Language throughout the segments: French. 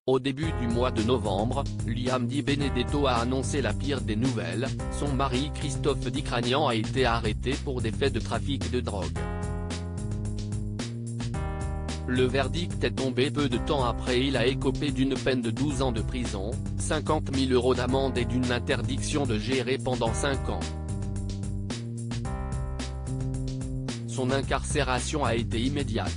Au début du mois de novembre, Liam Di Benedetto a annoncé la pire des nouvelles, son mari Christophe Dicranian a été arrêté pour des faits de trafic de drogue. Le verdict est tombé peu de temps après. Il a écopé d'une peine de 12 ans de prison, 50 000 € d'amende et d'une interdiction de gérer pendant 5 ans. Son incarcération a été immédiate.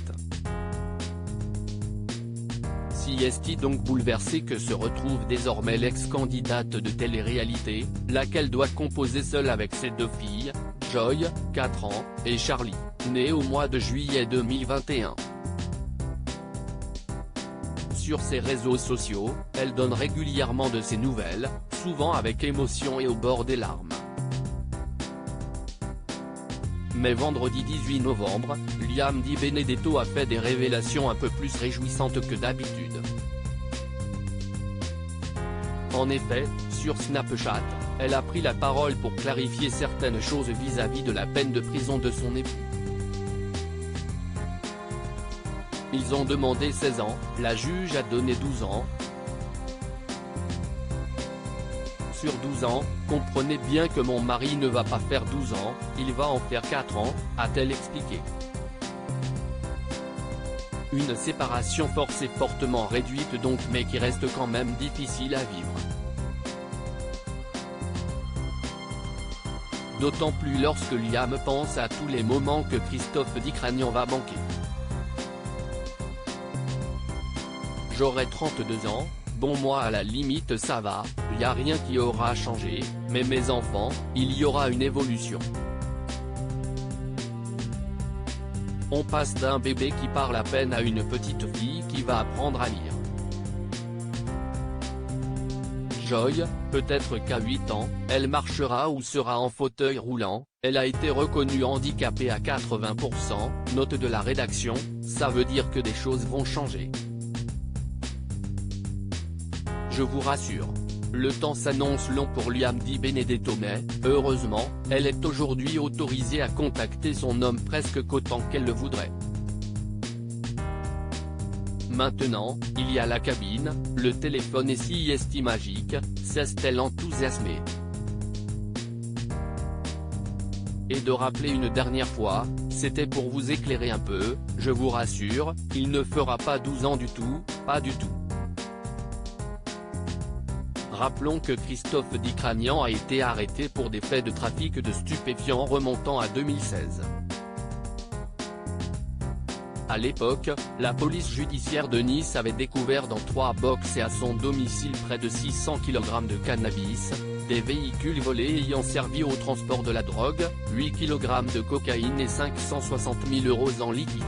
Si est donc bouleversée que se retrouve désormais l'ex-candidate de télé-réalité, laquelle doit composer seule avec ses 2 filles, Joy, 4 ans, et Charlie, né au mois de juillet 2021. Sur ses réseaux sociaux, elle donne régulièrement de ses nouvelles, souvent avec émotion et au bord des larmes. Mais vendredi 18 novembre, Liam Di Benedetto a fait des révélations un peu plus réjouissantes que d'habitude. En effet, sur Snapchat, elle a pris la parole pour clarifier certaines choses vis-à-vis de la peine de prison de son époux. Ils ont demandé 16 ans, la juge a donné 12 ans. Sur 12 ans, comprenez bien que mon mari ne va pas faire 12 ans, il va en faire 4 ans, a-t-elle expliqué. Une séparation forcée fortement réduite donc, mais qui reste quand même difficile à vivre. D'autant plus lorsque Liam pense à tous les moments que Christophe Dicranian va manquer. J'aurai 32 ans, bon moi à la limite ça va, y a rien qui aura changé, mais mes enfants, il y aura une évolution. On passe d'un bébé qui parle à peine à une petite fille qui va apprendre à lire. Joy, peut-être qu'à 8 ans, elle marchera ou sera en fauteuil roulant, elle a été reconnue handicapée à 80%, note de la rédaction, ça veut dire que des choses vont changer. Je vous rassure. Le temps s'annonce long pour Liam Di Benedetto mais, heureusement, elle est aujourd'hui autorisée à contacter son homme presque qu'autant qu'elle le voudrait. Maintenant, il y a la cabine, le téléphone et si est magique, s'est-elle enthousiasmée. Et de rappeler une dernière fois, c'était pour vous éclairer un peu, je vous rassure, il ne fera pas 12 ans du tout, pas du tout. Rappelons que Christophe Dicranian a été arrêté pour des faits de trafic de stupéfiants remontant à 2016. À l'époque, la police judiciaire de Nice avait découvert dans 3 box et à son domicile près de 600 kg de cannabis, des véhicules volés ayant servi au transport de la drogue, 8 kg de cocaïne et 560 000 € en liquide.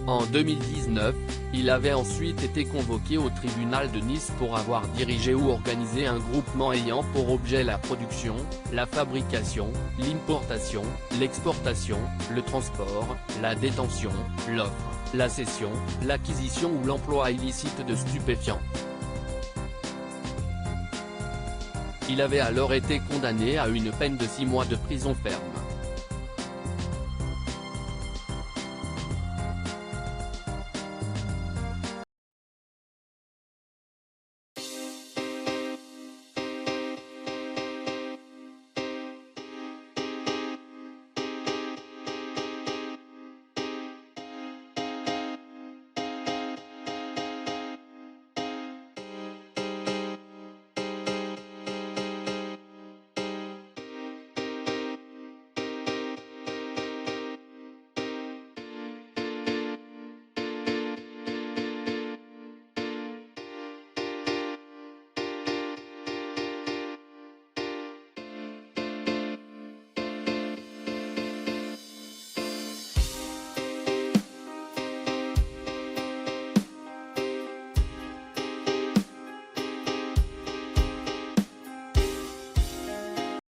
En 2019, il avait ensuite été convoqué au tribunal de Nice pour avoir dirigé ou organisé un groupement ayant pour objet la production, la fabrication, l'importation, l'exportation, le transport, la détention, l'offre, la cession, l'acquisition ou l'emploi illicite de stupéfiants. Il avait alors été condamné à une peine de 6 mois de prison ferme.